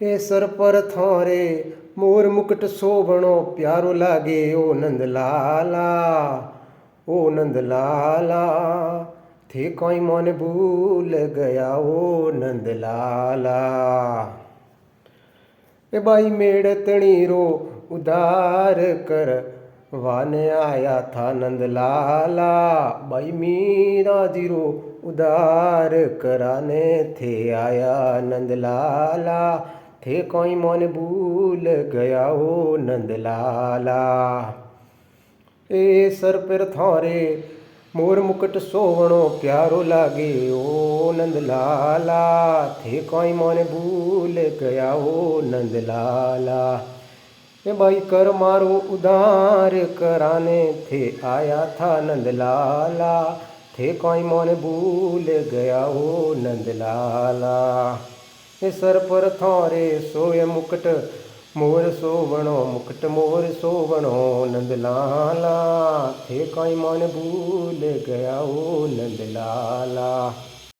हे sir पर थोरे मोर मुकुट शोभणो प्यारो लागे ओ नंद लाला, ओ नंद लाला। थे कोई मन भूल गया ओ नंद लाला। ए भाई मेड़तणी रो उधार कर वाने आया था नंद लाला। भाई मीरा जी रो उधार कराने थे आया नंद लाला। थे कोई मन भूल गया ओ नंद लाला। ए सर पर थारे मोर मुकुट सोवणो प्यारो लागे ओ नंद लाला। थे कोई मन भूल गया ओ नंद लाला। ए भाई कर मारो उधार कराने थे आया था नंद लाला। थे कोई मन भूल गया ओ नंद लाला। ए सर पर थारे सोए मुकुट मोर सोवणो मुकुट मोर सोवणो नंद लाला। थे कोई मन भूल गया ओ नंद लाला।